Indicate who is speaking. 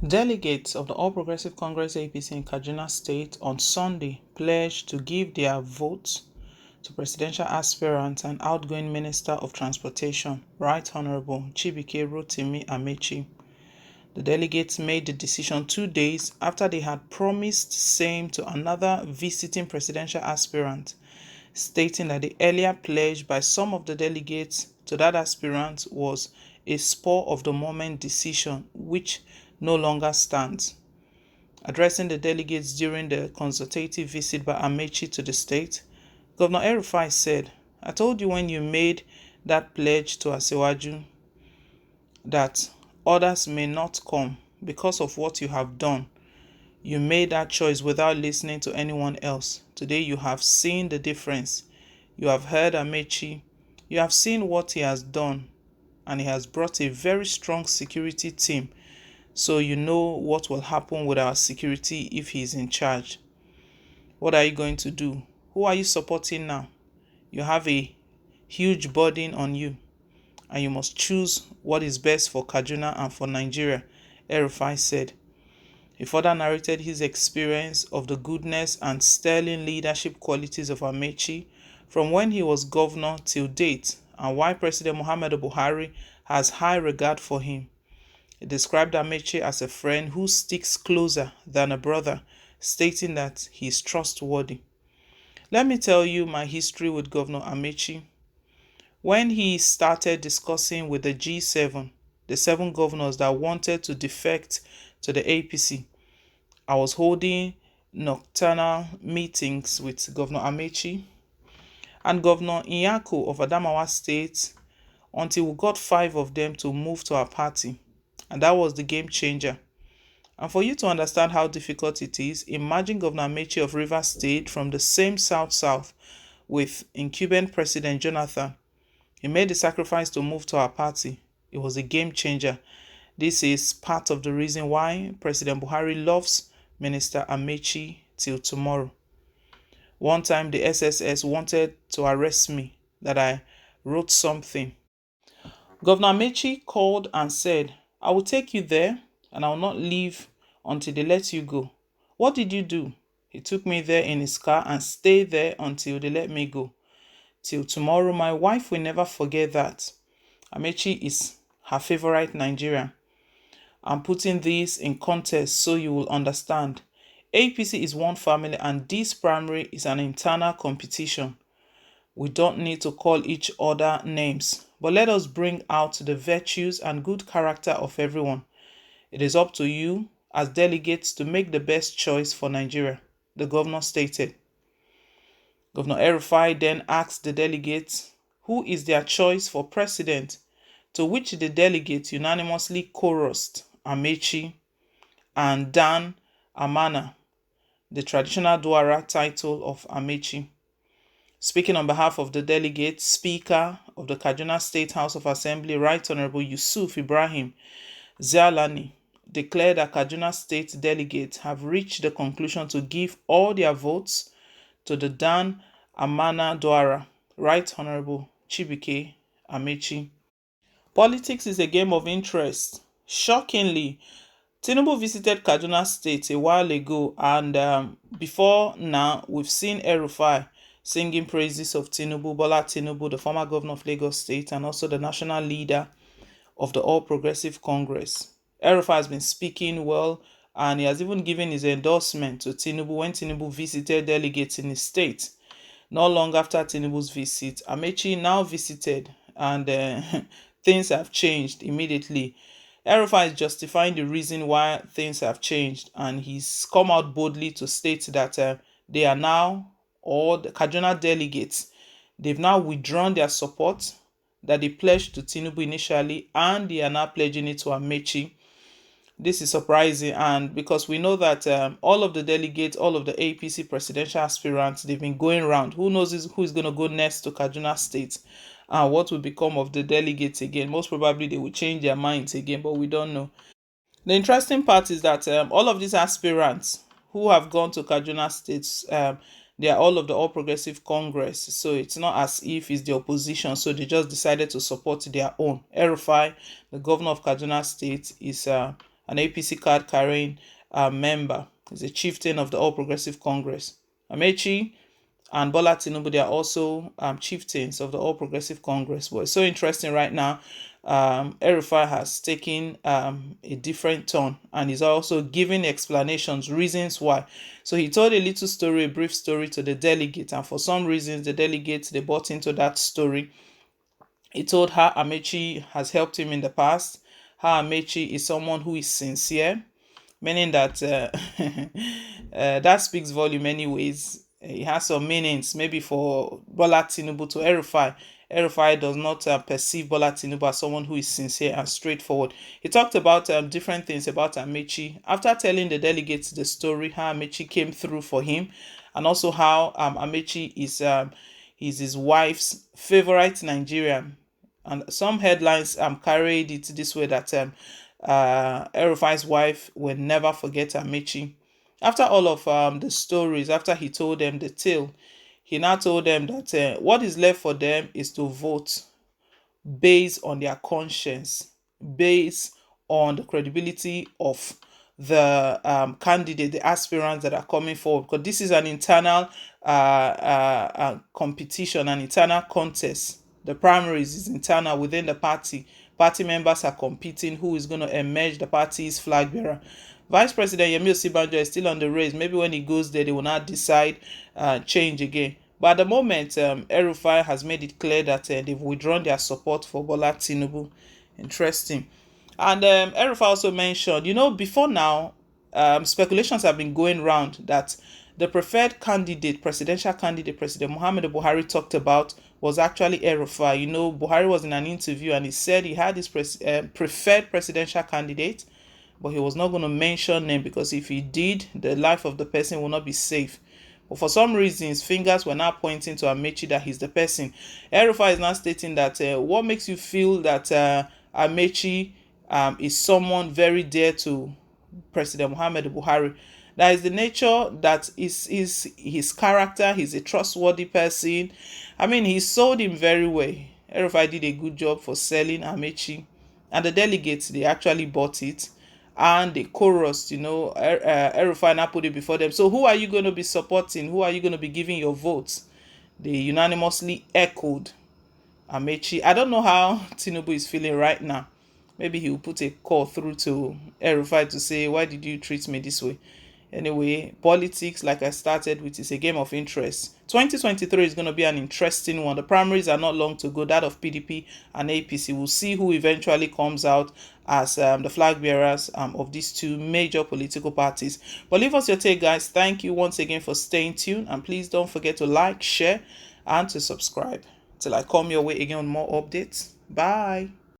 Speaker 1: Delegates of the All Progressive Congress APC in Kaduna State on Sunday pledged to give their votes to presidential aspirant and outgoing Minister of Transportation, Right Honorable Chibike Rotimi Amaechi. The delegates made the decision 2 days after they had promised same to another visiting presidential aspirant, stating that the earlier pledge by some of the delegates to that aspirant was a spur-of-the-moment decision which no longer stands. Addressing the delegates during the consultative visit by Amaechi to the state, Governor El-Rufai said, "I told you when you made that pledge to Asiwaju that others may not come because of what you have done. You made that choice without listening to anyone else. Today you have seen the difference. You have heard Amaechi. You have seen what he has done, and he has brought a very strong security team. So you know what will happen with our security if he is in charge. What are you going to do? Who are you supporting now? You have a huge burden on you, and you must choose what is best for Kaduna and for Nigeria," El-Rufai said. He further narrated his experience of the goodness and sterling leadership qualities of Amaechi from when he was governor till date, and why President Muhammadu Buhari has high regard for him. He described Amaechi as a friend who sticks closer than a brother, stating that he is trustworthy. Let me tell you my history with Governor Amaechi. When he started discussing with the G7, the 7 governors that wanted to defect to the APC, I was holding nocturnal meetings with Governor Amaechi and Governor Nyako of Adamawa State until we got 5 of them to move to our party. And that was the game changer. And for you to understand how difficult it is, imagine Governor Amaechi of Rivers State from the same South with incumbent President Jonathan. He made the sacrifice to move to our party. It was a game changer. This is part of the reason why President Buhari loves Minister Amaechi till tomorrow. One time the SSS wanted to arrest me, that I wrote something. Governor Amaechi called and said, "I will take you there and I will not leave until they let you go." What did you do? He took me there in his car and stayed there until they let me go. Till tomorrow, my wife will never forget that. Amaechi is her favorite Nigerian. I'm putting this in context so you will understand. APC is one family and this primary is an internal competition. We don't need to call each other names, but let us bring out the virtues and good character of everyone. It is up to you as delegates to make the best choice for Nigeria, the governor stated. Governor El-Rufai then asked the delegates who is their choice for president, to which the delegates unanimously chorused Amaechi and Dan Amana, the traditional Douara title of Amaechi. Speaking on behalf of the delegates, Speaker of the Kaduna State House of Assembly, Right Honorable Yusuf Ibrahim Zialani, declared that Kaduna State delegates have reached the conclusion to give all their votes to the Dan Amana Douara, Right Honorable Chibike Amaechi. Politics is a game of interest. Shockingly, Tinubu visited Kaduna State a while ago, and before now, we've seen El-Rufai singing praises of Tinubu, Bola Tinubu, the former governor of Lagos State, and also the national leader of the All Progressive Congress. El-Rufai has been speaking well, and he has even given his endorsement to Tinubu when Tinubu visited delegates in his state. Not long after Tinubu's visit, Amaechi now visited, and things have changed immediately. El-Rufai is justifying the reason why things have changed, and he's come out boldly to state that they are now, or the Kaduna delegates, they've now withdrawn their support that they pledged to Tinubu initially, and they are now pledging it to Amaechi. This is surprising, and because we know that all of the delegates, all of the APC presidential aspirants, they've been going around. Who knows who is going to go next to Kaduna State, and what will become of the delegates again? Most probably they will change their minds again, but we don't know. The interesting part is that all of these aspirants who have gone to Kaduna State, they are all of the All Progressive Congress. So it's not as if it's the opposition. So they just decided to support their own. El-Rufai, the governor of Kaduna State, is an APC card carrying member. He's a chieftain of the All Progressive Congress. Amaechi and Bola Tinubu, they are also chieftains of the All Progressive Congress. But it's so interesting right now. El-Rufai has taken a different turn, and he's also giving explanations, reasons why. So he told a little story, a brief story to the delegates, and for some reasons, the delegates, they bought into that story. He told how Amaechi has helped him in the past, how Amaechi is someone who is sincere, meaning that that speaks volume anyways. It has some meanings, maybe for Bola Tinubu to El-Rufai. El-Rufai does not perceive Bola Tinubu as someone who is sincere and straightforward. He talked about different things about Amaechi. After telling the delegates the story, how Amaechi came through for him, and also how Amaechi is his wife's favorite Nigerian. And some headlines carried it this way, that El-Rufai's wife will never forget Amaechi. After all of the stories, after he told them the tale, he now told them that what is left for them is to vote based on their conscience, based on the credibility of the candidate, the aspirants that are coming forward. Because this is an internal competition, an internal contest. The primaries is internal within the party. Party members are competing who is going to emerge the party's flag bearer. Vice President Yemi Osinbajo is still on the race. Maybe when he goes there, they will not decide change again. But at the moment, El-Rufai has made it clear that they've withdrawn their support for Bola Tinubu. Interesting. And El-Rufai also mentioned, before now, speculations have been going around that the preferred candidate, presidential candidate, President Muhammadu Buhari talked about was actually El-Rufai. Buhari was in an interview and he said he had his preferred presidential candidate, but he was not going to mention name because if he did, the life of the person will not be safe. But for some reasons, fingers were now pointing to Amaechi that he's the person. El-Rufai is now stating that what makes you feel that Amaechi is someone very dear to President Muhammadu Buhari? That is the nature, that is his character. He's a trustworthy person. I mean, he sold him very well. El-Rufai did a good job for selling Amaechi, and the delegates, they actually bought it. And the chorus, El-Rufai now put it before them. So who are you going to be supporting? Who are you going to be giving your votes? They unanimously echoed Amaechi. I don't know how Tinubu is feeling right now. Maybe he will put a call through to El-Rufai to say, why did you treat me this way? Anyway, politics, like I started with, is a game of interest. 2023 is going to be an interesting one. The primaries are not long to go, that of PDP and APC. We'll see who eventually comes out as the flag bearers of these two major political parties. But leave us your take, guys. Thank you once again for staying tuned. And please don't forget to like, share, and to subscribe. Till I come your way again on more updates. Bye.